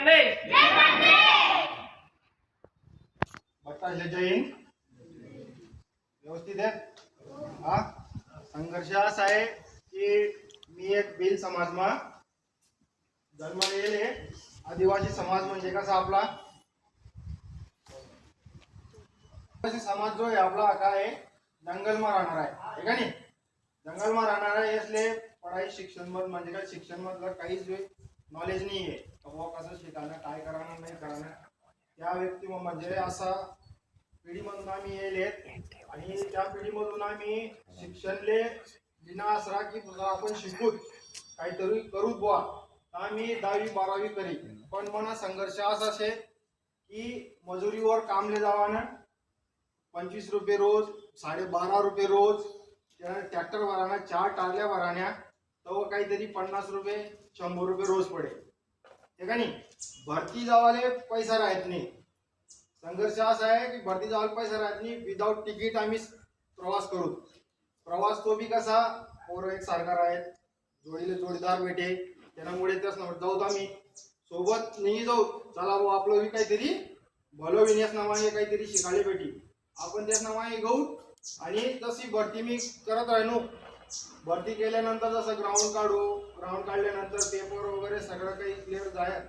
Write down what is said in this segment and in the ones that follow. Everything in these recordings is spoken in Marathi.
जय हिंद. व्यवस्थित आहे. हा संघर्ष असा आहे की मी एक भिल समाजमा जन्माला येले. आदिवासी समाज म्हणजे कसा आपला आदिवासी समाज जो आहे आपला काय आहे, जंगलमा राहणार आहे का नाही. जंगलमा राहणार आहे इसलिए पढ़ाई शिक्षण मत म्हणजे काय, शिक्षण मधलं काहीच नॉलेज नाही आहे. कसं शिकायला काय करायला नाही करायला त्या व्यक्ती म्हणजे असा पिढीमधून आम्ही येलेत आणि त्या पिढीमधून आम्ही शिक्षणले बिना आसरा की आपण शिकूत काहीतरी करूत बुवा. आम्ही 10वी 12वी करी पण मना संघर्ष असा आहे की मजुरीवर कामले जावानं 25 रुपये रोज, 12.5 रुपये रोज, ट्रॅक्टर वराना 4 टारल्या वराण्या तो काहीतरी 50 रुपये 100 रुपये रोज पडे हे का नाही. भरती जावाले पैसा राहत नाही. संघर्ष असा आहे की भरती जावाले पैसा राहत नाही. विदाउट तिकीट आम्ही प्रवास करू. प्रवास तो बी कसा पोरं एक सारखा आहेत, जोडीले जोडीदार भेटे त्यामुळे त्याच जाऊत आम्ही सोबत नाही जाऊ. चला भाऊ आपलं बी काहीतरी भलो विन्यास नावाने काहीतरी शिकायला भेटी आपण त्याच नावाने गहू. आणि तशी भरती मी करत राहिलो. भरती केल्यानंतर जसं ग्राउंड काढल्यानंतर पेपर वगैरे सगळं काही क्लिअर जाय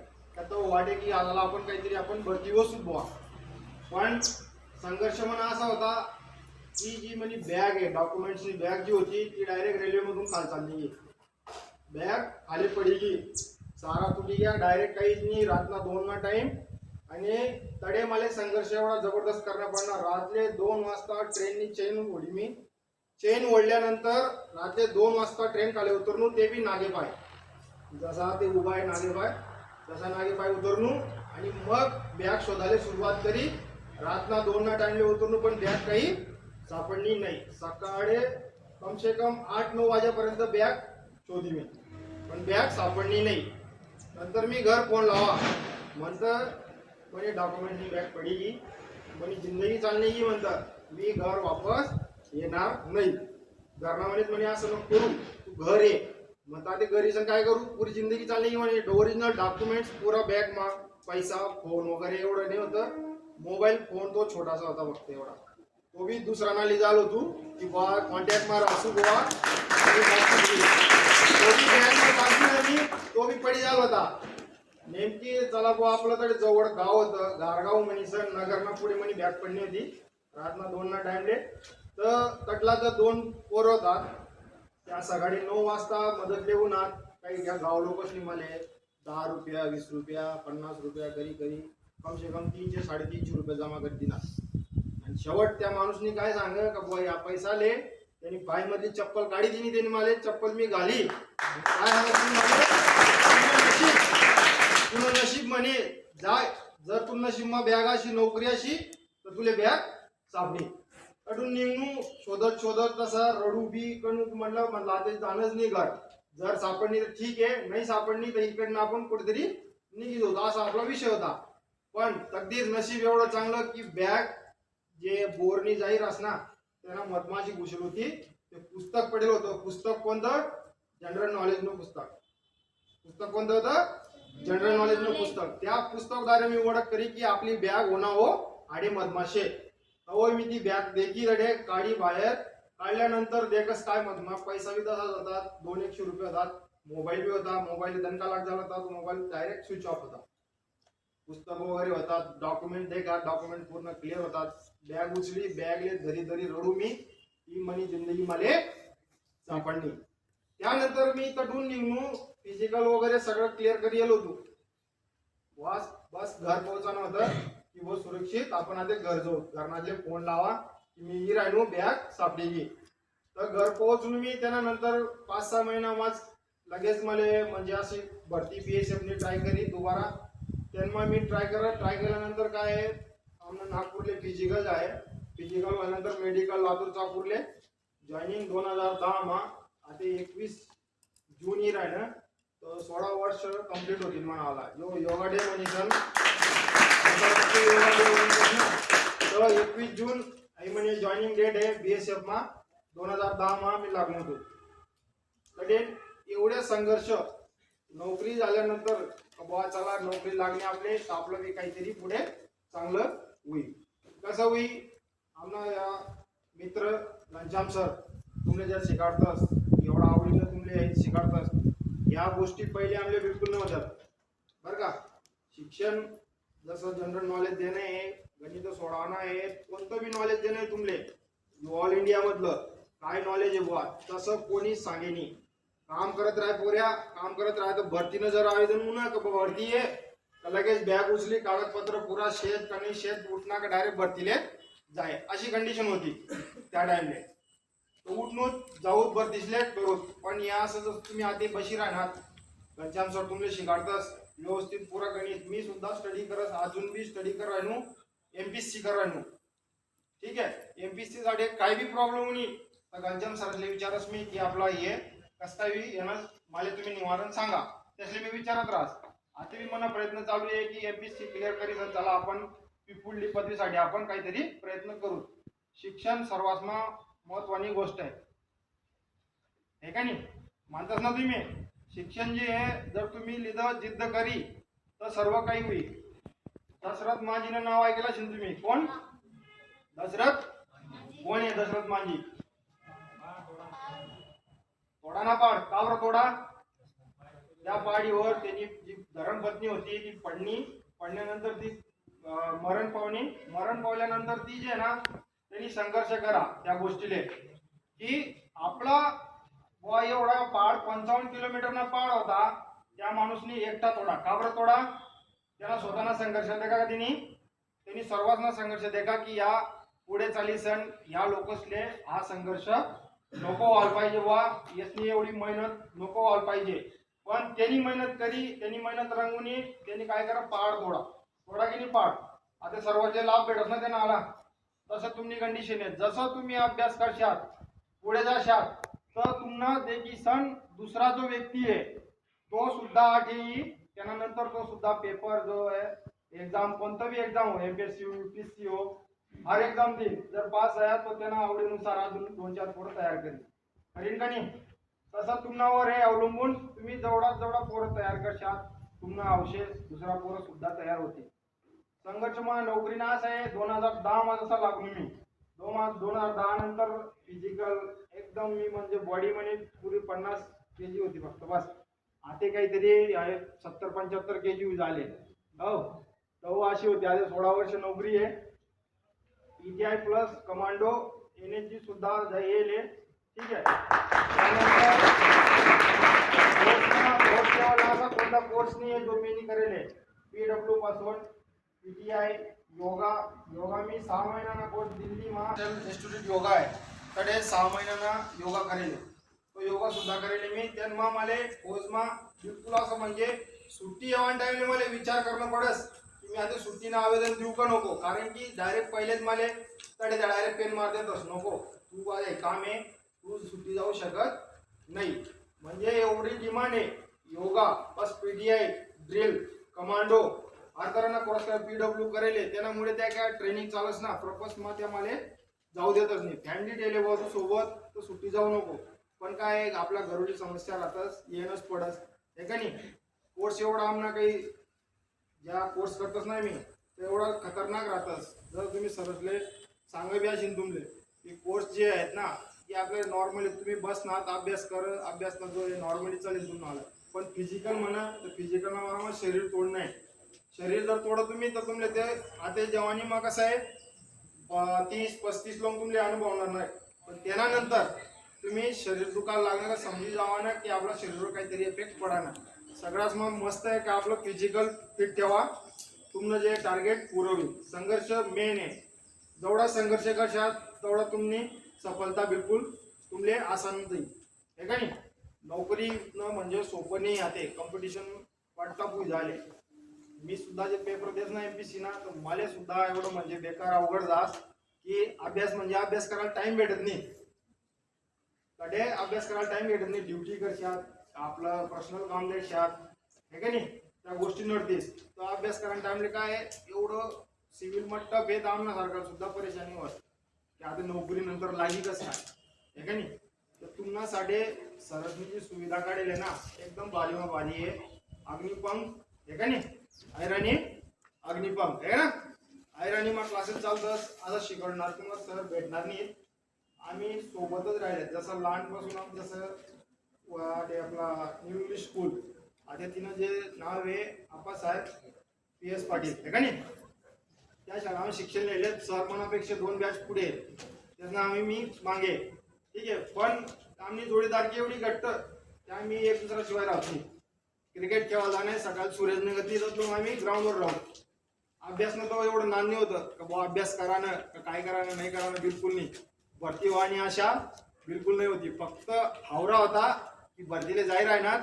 तो वाटे की आला आपण काहीतरी आपण भरती बसू बुवा. पण संघर्ष म्हणा असा होता की जी म्हणजे बॅग आहे डॉक्युमेंट्सची बॅग जी होती ती डायरेक्ट रेल्वेमधून खाली चालली. बॅग खाली पडी की सारा तुटी गया डायरेक्ट काहीच नाही. रातना 2 ना टाइम आणि तडे मला संघर्ष एवढा जबरदस्त करना पडणार. रात्रे 2 वाजता ट्रेननी चेन ओढली मी. चेन ओढल्यानंतर रात्री 2 वाजता ट्रेन खाली उतरलो ते बी नागेपाय जसा ते उभा आहे नागेपाय तसा नागेपाय उतरलो आणि मग बॅग शोधायला सुरुवात करी. रातना 2 ना टाइमले उतरलो पण बॅग काही सापडली नाही. सकाळी कम से कम 8-9 वाजेपर्यंत बॅग शोधली मी पण बॅग सापडली नाही. नंतर मी घर फोन लावा म्हणतं म्हणजे डॉक्युमेंटची बॅग पडी की म्हणजे जिंदगी चालली की म्हणतात मी घर वापस येणार नाही. घरनामध्ये म्हणे असं नको करू तू घर ये म्हणता. ते घरी सण काय करू पुरी जिंदगी चालली की म्हणे ओरिजिनल डॉक्युमेंट्स पुरा बॅग मा पैसा फोन वगैरे एवढं नाही होतं. मोबाईल फोन तो छोटासा होता फक्त एवढा. तो बी दुसरा ना लिजाल होतो की बा कॉन्टॅक्ट मार असू गोवा तो बी पडी जाल होता. नेमकी चला बुवा आपलं तरी जवळ गाव होतं गारगाव म्हणी सर नगरना पुढे म्हणी बॅग पडली होती. रातना 2 ना टाइमले तर कटला तर 2 पोरं होतात. त्या सकाळी 9 वाजता मदत देऊन आत काही घ्या गाव लोकच निघाले. 10 रुपया 20 रुपया 50 रुपया करी कम से कम 300-350 रुपये जमा कर दिना. आणि शेवट त्या माणूसनी काय सांग का बुवा या पैसा ले त्यांनी पाय मधली चप्पल काढी दिली. त्यांनी मला चप्पल मी घाली काय तुला नशीब म्हणे जाय जर तू नशीब मा बॅग अशी नोकरी अशी तर तुले बॅग सापडी. कडून निघू शोधत तसा रडू बी कडून म्हणलं आता जाणच नाही घर. जर सापडली तर ठीक आहे नाही सापडली तर इकडनं आपण कुठेतरी निघित होतो असा आपला विषय होता. पण तकदीर नशीब एवढं चांगलं की बॅग जे बोरनी जाहीर असना त्यांना मधमाशी घुसली होती. ते पुस्तक पडेल होतं. पुस्तक कोणतं जनरल नॉलेज નું पुस्तक कोणतं होतं जनरल नॉलेज નું पुस्तक. त्या पुस्तकद्वारे मी ओळख करी की आपली बॅग होना हो आडे मधमाशे. तवय मी ती बॅग देखी रडे काढी बाहेर काढल्यानंतर देखस काय मधमा पैसा बी तसाच होता 200 रुपये होतात. मोबाईल बी होता. मोबाईल दणका लाग झाला होता. मोबाईल डायरेक्ट स्विच ऑफ होता. पुस्तक वगैरे होतात. डॉक्युमेंट देखा डॉक्युमेंट पूर्ण क्लिअर होतात. बॅग उचली बॅगले धरी रडू मी ही मनी जिंदगी मला सापडली. त्यानंतर मी तटून निघू फिजिकल वगैरे सगळं क्लिअर करी गेलो होतो. बस घर पोहोचणं होतं की वो सुरक्षित आपण आता घर जाऊ. घरनातले फोन लावा की मी ही राहिलो बॅग सापडली. तर घर पोहोचून मी त्यानंतर 5-6 महिना वाज लगेच मला म्हणजे अशी भरती BSF ने ट्राय करी दोबारा. त्यांना मी ट्राय केल्यानंतर काय आहे आम्हाला नागपूरले फिजिकल आहे. फिजिकल झाल्यानंतर मेडिकल लातूर चाकूरले जॉईनिंग 2010 मा आता 21 जून ही राहिलं तर 16 वर्ष कंप्लीट होतील म्हणाला. योगा डे म्हणजे तर 21 जून आई म्हणजे जॉईनिंग डेट आहे BSF मा 2010 मा मी लागलो होतो. कधी एवढे संघर्ष नोकरी झाल्यानंतर बुवा चला नोकरी लागणे आपलं बी काहीतरी पुढे चांगलं होईल. कसं होईल? आम्हाला या मित्र घनश्याम सर तुमले जर शिकाडतस एवढा आवडीनं तुमले शिकाडतस, या गोष्टी पहिले आमले बिलकुल नव्हत्या बरं का. शिक्षण जसं जनरल नॉलेज देणं आहे, गणित सोडवणं आहे, कोणतं बी नॉलेज देणं आहे तुमले ऑल इंडिया मधलं काय नॉलेज आहे बुवा तसं कोणी सांगेनी. काम करत राह पोऱ्या, काम करत राह. तर भरतीनं जर आवेदन म्हणा का भरती आहे तर लगेच बॅग उचली, कागदपत्र पुरा शेत कणी शेत उठना का डायरेक्ट भरतीले जाय अशी कंडिशन होती त्या टाइमले. उठून जाऊत भरतीसले करू. पण या असं जर तुम्ही आधी बशी राहणार, घनश्याम सर तुमले शिकाडतस व्यवस्थित पुरा गणित. मी सुद्धा स्टडी करत, अजून बी स्टडी कर राहिनो, एमपीएससी कर राहिनो. ठीक आहे, एमपीएससी साठी काही बी प्रॉब्लेम होणी तर घनश्याम सरले विचारस मी की आपला हे कसं काय येणार मला तुम्ही निवारण सांगा. त्यासले मी विचारत राहस. आता बी मला प्रयत्न चालू आहे की एमपीएससी क्लिअर करी. चला आपण पुढली पदवीसाठी आपण काहीतरी प्रयत्न करू. शिक्षण सर्वात महत्वाची गोष्ट आहे का नाही? मानताच ना तुम्ही? शिक्षण जे आहे जर तुम्ही लिहिलं जिद्द करी तर सर्व काही होईल. दशरथ मांझीनं नाव ऐकलं असेल तुम्ही. कोण? दशरथ. कोण आहे दशरथ मांझी? तोडा ना पाड. का बरं तोडा? त्या पाडीवर त्यांनी जी धरणपत्नी होती ती पडल्यानंतर ती मरण पावल्यानंतर ती जे ना त्यांनी संघर्ष करा त्या गोष्टीले की आपला बुवा एवढा पाड 55 किलोमीटरना पाड होता, त्या माणूसनी एकटा तोडा. का बरं तोडा? त्याला स्वतःना संघर्ष देखा का त्यांनी सर्वांना संघर्ष देखा की या पुढे चाली सण या लोकसले हा संघर्ष नको व्हायला पाहिजे वा यासनी एवढी मेहनत नको व्हायला पाहिजे. पण त्यांनी मेहनत करी, त्यांनी मेहनत रंगुनी त्यांनी काय करा पाड तोडा की नाही पाड. आता सर्वांचे लाभ भेटत ना त्यांना आला. तसं तुम्ही कंडिशन आहे. जसं तुम्ही अभ्यास करशात पुढे जाशात तर तुम्हाला देखी सण दुसरा जो व्यक्ती आहे तो सुद्धा आठी त्यानंतर तो सुद्धा पेपर जो आहे एग्जाम कोणता भी एग्जाम हो, एमपीएससी हो यूपीएससी हो, हर एग्जाम देईल. जर पास आहे तो त्यांना आवडीनुसार अजून 2-4 पोरं तयार करीन का नाही? तसं तुम्हावर हे अवलंबून तुम्ही जेवढा पोरं तयार करशात तुम्हाला अवशेष दुसरा पोरं सुद्धा तयार होते. संघर्ष मग नोकरी ना असं आहे. 2010 मध्ये असा लागलो मी. 2010 नंतर फिजिकल एकदम मी म्हणजे बॉडी म्हणे पुरी 50 kg होती फक्त बस. आता काहीतरी 70-75 kg झाले. हो तो अशी होती. आज 16 वर्ष नोकरी आहे. पीटीआय प्लस कमांडो एनएसजी सुद्धा येईल. ठीक आहे. त्यानंतर कोर्स लेवल असा कोणता कोर्स नाही आहे जो मी नाही करेल. पीडब्ल्यू पासून पीटीआय योगा मी 6 महिन्याना कोर्स दिल्ली महाराष्ट्र इन्स्टिट्यूट योगा आहे कडे 6 महिन्याना योगा करेल. तो योगा सुद्धा करेल मी. त्यांना मला कोर्समा बिलकुल असं म्हणजे सुट्टी येवान टाइमले मला विचार करणं पडस की मी आता सुट्टीनं आवेदन देऊ का नको. कारण की डायरेक्ट पहिलेच मला कडे डायरेक्ट पेन मार देतस नको तू आहे काम आहे तू सुट्टी जाऊ शकत नाही. म्हणजे एवढी डिमांड आहे. योगा बस पीटीआय ड्रिल कमांडो आरकरांना कोर्स पीडब्ल्यू करेल. त्यामुळे त्या काय ट्रेनिंग चालस ना प्रपस मा त्या मला जाऊ देतच नाही. फॅमिली डेले बाजू सोबत तर सुट्टी जाऊ नको. पण काय आपल्या घरोची समस्या राहतच येणंच पडस हे का नाही? कोर्स एवढा आमना काही ज्या कोर्स करतच नाही मी तर एवढा खतरनाक राहतस. जर तुम्ही सरसले सांगा बी असेल तुमले की कोर्स जे आहेत ना की आपले नॉर्मली तुम्ही बसनात अभ्यास ना जो नॉर्मली चालेल तुम्हाला. पण फिजिकल म्हणा तर फिजिकल म्हणा शरीर तोडणं आहे. शरीर जर तोडत तुम्ही तर तुमले ते आता जवानी मग कसं आहे 30-35 लोक तुमले अनुभवणार नाही. पण त्यानंतर तुम्ही शरीर दुखायला लागणार समजी जावा ना की आपल्या शरीरावर काहीतरी इफेक्ट पडा ना. सगळ्यात मग मस्त आहे का आपलं फिजिकल फिट ठेवा. तुमनं जे टार्गेट पुरवली. संघर्ष मेन आहे. जेवढा संघर्ष करशात तेवढा तुम्ही सफलता बिलकुल तुमले आसान जाईल हे का नाही? नोकरी न म्हणजे सोपं नाही. आता कॉम्पिटिशन वाटतापूर झाले. मी सुद्धा जे पेपर देत ना एमपीसी ना तर मला सुद्धा एवढं म्हणजे बेकार अवघड जास की अभ्यास म्हणजे अभ्यास करायला टाइम भेटत नाही. कडे अभ्यास करायला टाइम भेटत नाही. ड्युटी करशात आपलं पर्सनल काम देशात हे का नाही त्या गोष्टींवरतीच तर अभ्यास करायला टाइमले काय एवढं सिव्हिल मट्टप हे दामण्यासारखा सुद्धा परेशानी होत की आता नोकरी नंतर लागी कसं आहे हे का नाही? तर तुमनासाठी सरसनी जी सुविधा काढेल आहे ना एकदम भारीमा भारी आहे. अग्निपंख आहे का नाही, ऐराणी अग्निपंख आहे ना. ऐराणी मग क्लासेस चालतात आता शिकवणार तुम्हाला सर भेटणार नाही, आम्ही सोबतच राहिले. जसं लहानपासून आम्ही जसं ते आपला न्यू इंग्लिश स्कूल आता तिनं जे नाव आहे आप्पासाहेब PS पाटील आहे का नाही, त्या शाळा शिक्षण लिहिले. सर मनापेक्षा 2 बॅच पुढे त्याचं आम्ही मी मागे ठीक आहे. पण आम्ही जोडीदारकी एवढी घट्ट की आम्ही एक दुसरा शिवाय राहतो. क्रिकेट खेळायला जाणे सकाळी सूर्यनगरती जातो आम्ही ग्राउंडवर राहू. अभ्यास न तो एवढं नान्य होतं का बुवा अभ्यास करानं का काय करानं नाही करानं बिलकुल नाही. भरती व्हाणी आशा बिलकुल नाही होती. फक्त हावरा होता की भरतीला जाई राहणार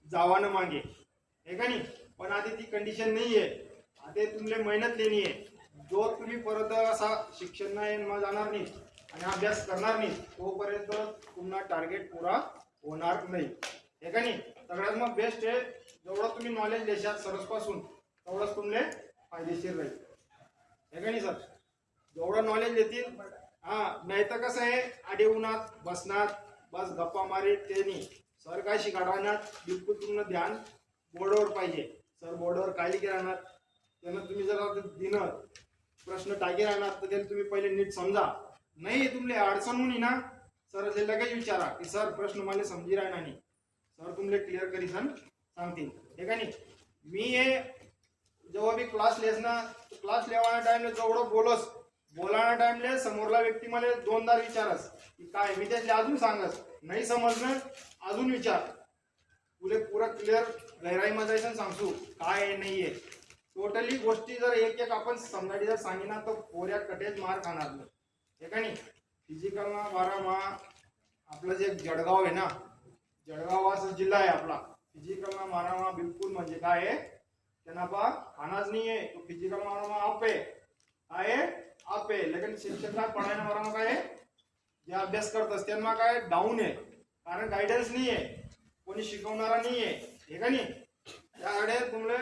जावानं मागे हे का नाही. पण आता ती कंडिशन नाही आहे. आता तुमले मेहनत लेणी आहे. जो तुम्ही परत असा शिक्षण नाही जाणार नाही आणि अभ्यास करणार नाही तोपर्यंत तुम्हाला टार्गेट पुरा होणार नाही हे का नाही. सगळ्यात मग बेस्ट आहे जेवढं तुम्ही नॉलेज देशात सरसपासून तेवढंच तुमले फायदेशीर राहील हे का नाही सर. जेवढं नॉलेज देतील नाही तर कसं आहे आडे उन्हात बसणार बस गप्पा मारे ते नाही. सर काय शिकाडणार बिलकुल तुम्हाला ध्यान बोर्डवर पाहिजे. सर बोर्डवर काय लिखे राहणार त्यांना तुम्ही जर दिनं प्रश्न टाके राहणार तर त्याला तुम्ही पहिले नीट समजा. नाही तुमले अडचण होणी ना सर लगेच विचारा की सर प्रश्न मला समजी राहणार नाही. सर तुमले क्लिअर करी सांगतील हे का नाही. मी हे जेव्हा मी क्लास लेस ना क्लास लेवाना टाइमला जेवढं बोलाना टाइमले समोरला व्यक्ती मला 2दा विचारस की काय मी त्यातले अजून सांगस नाही समजलं अजून विचार तुले पुरा क्लिअर गहराईमध्ये जायचं सांगू काय नाहीये. टोटली गोष्टी जर एक एक आपण समजाडी जर सांगिना तर पोऱ्या कटेच मार खाणार नाही हे का नाही. फिजिकल ना 12 आपलं जे जळगाव आहे ना जळगाव हा जिल्हा आहे आपला. फिजिकल ना 12 बिलकुल म्हणजे काय आहे त्यांना पा खानाच नाही आहे. तो फिजिकल 12 आप आहे काय आहे आप आहे. लेकिन शिक्षक काय पढ़ायला 12 काय आहे जे अभ्यास करतात त्यांना काय डाऊन आहे कारण गायडन्स नाही आहे कोणी शिकवणारा नाही आहे हे का नाही. त्याकडे तुमले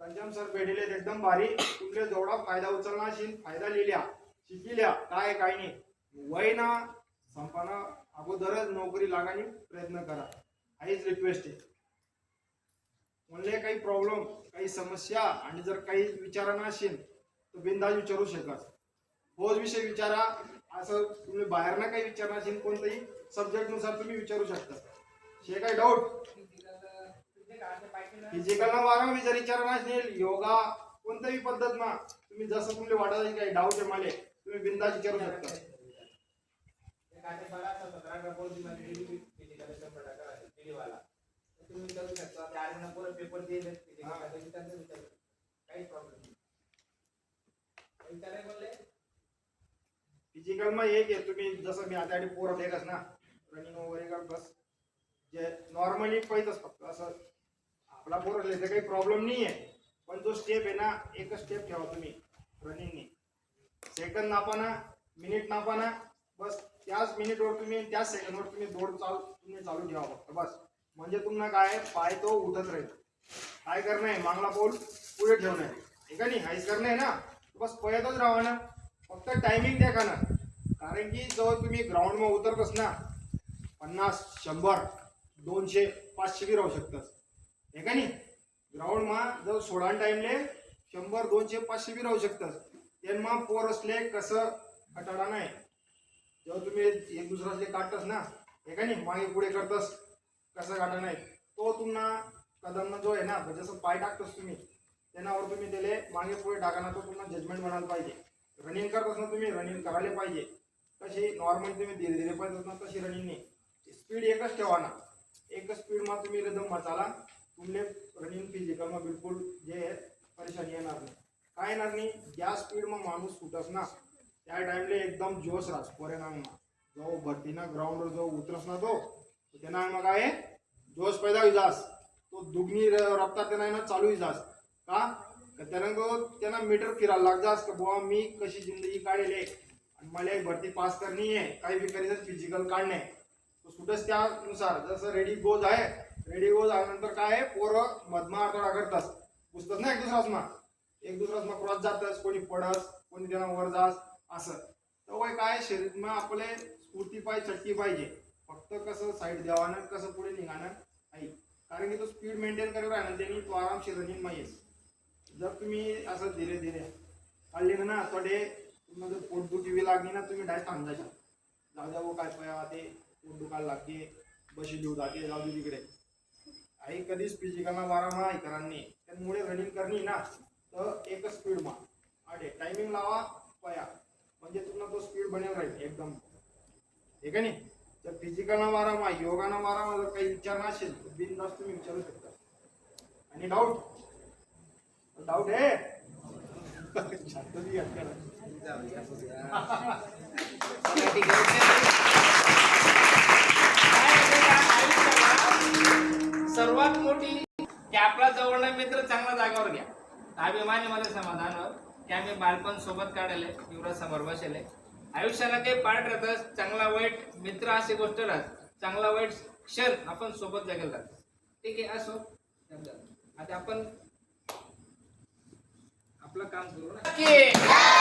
गंजम सर भेटले एकदम भारी. तुमले जेवढा फायदा उचलला असेल फायदा लिहिल्या शिकिल्या काय नाही वय ना संपाना अगोदरच नोकरी लागानी प्रयत्न करा हाच रिक्वेस्ट आहे. म्हणले काही प्रॉब्लेम काही समस्या आणि जर काही विचारांना असेल तर बिनधास्त विचारू शकत. तोच विषय विचारा असं तुम्ही बाहेर ना काही विचारणार असेल कोणत्याही सब्जेक्ट नुसार तुम्ही विचारू शकता. शे काही डाऊट फिजिकल ना 12 जर विचारणार असेल योगा कोणत्याही पद्धत ना तुम्ही जसं तुम्ही वाटत काही डाऊट आहे मला तुम्ही बिनधास्त विचारू शकता. तुम्ही करू शकता त्या पूर्ण पेपर दिले काही प्रॉब्लेम नाही. फिजिकल मा एक आहे तुम्ही जसं मी आता पोरं देखस ना रनिंग वगैरे कर बस जे नॉर्मली पाहिजेच फक्त असं आपला पोरं लिहायचं काही प्रॉब्लेम नाही आहे. पण जो स्टेप आहे ना एकच स्टेप ठेवा तुम्ही रनिंगने सेकंद नापाना मिनिट नापाना बस त्याच मिनिटवर तुम्ही त्याच सेकंदवर तुम्ही दौड चालू ठेवा फक्त बस. म्हणजे तुम्हाला काय पाय तो उठत राहील. काय करणं आहे मागला पाऊल पुढे ठेवणं आहे हे का नाही हाईच करणं आहे ना बस पळतच राहा ना. फक्त टायमिंग देखा ना कारण की जेव्हा तुम्ही ग्राउंड मध्ये उतरतस ना 50 100 200 500 बी राहू शकतात हे का नाही. ग्राउंड मा जर सोडा टाइमले 100 200 500 बी राहू शकतात. त्यांना पोर असले कसं कटाळा नाही जेव्हा तुम्ही एक दुसराले काढतस ना हे का नाही मागे पुढे करतस कसं काढा नाही तो तुम्हाला कदम जो आहे ना जसं पाय टाकतोस तुम्ही त्यावर तुम्ही त्याला मागे पुढे टाकाना तो तुम्हाला जजमेंट बनायला पाहिजे. रनिंग करतस ना तुम्ही रनिंग करायला पाहिजे कशी नॉर्मल तुम्ही धीरे धीरे पाहिजे ना तशी रनिंग नाही स्पीड एकच ठेवा ना. एकच स्पीड मा तुम्ही रिदम मचाला तुमले रनिंग फिजिकल मा बिलकुल जे परेशानी येणार नाही काय येणार नाही. ज्या स्पीड मा माणूस सुटस ना त्या टाइमले एकदम जोश राहस पोरेनांना जो भरतीना ग्राउंडवर जो उतरस ना तो त्यांना मग काय जोश पैदा होई जास तो दुगनी रफ्तार त्यांना चालू होई जास का त्यानं तो त्यांना मीटर फिरायला लाग जास का बुवा मी कशी जिंदगी काढेल आणि मला भरती पास करणी आहे काही बी करायचं फिजिकल काढणे तो सुटस त्यानुसार जसं रेडी गोज आल्यानंतर काय आहे पोरं मधमा अडथळा करतात पुसतात ना एक दुसराच क्रॉस जातस कोणी पडस कोणी त्यांना वर जास असं तर वय काय शरीर आपले स्फूर्ती पाहिजे चटकी पाहिजे. फक्त कसं साईड द्यावानं कसं पुढे निघाणं नाही, कारण की तो स्पीड मेंटेन करत राहणार त्यांनी तो आरामशीर रनिंग माहीत. जर तुम्ही असं धीरे धीरे काढले ना थोडे तुम्हाला पोटदुखी बी लागली ना तुम्ही डायरेक्ट थांबायचा, जाऊ द्या वो काय पया ते पोट दुखायला लागते बशी देऊ जाते जाऊ दे तिकडे. आई कधीच फिजिकलना वारा आई करांनी त्यामुळे रनिंग करणी ना तर एकच स्पीड मा आडे टायमिंग लावा पया म्हणजे तुम्हाला तो स्पीड बनेल राहील एकदम. हे का नाही. तर फिजिकलना वारा मा योगाना वारा मा जर काही विचार नसेल तर बिनधास्त तुम्ही विचारू शकता. आणि डाऊट डाऊट आहे शांतती घ्या करा. सर्वात मोठी की आपला जवळचा मित्र चांगला जागावर घ्या. अभिमान आहे मला समाधानावर की आम्ही बालपण सोबत काढले युवराज समोर बसले. आयुष्याला काही पार्ट राहतात, चांगला वाईट मित्र अशी गोष्ट राहत, चांगला वाईट क्षण आपण सोबत जगेल राहत. ठीक आहे असो, आता आपण आपलं काम करू ना.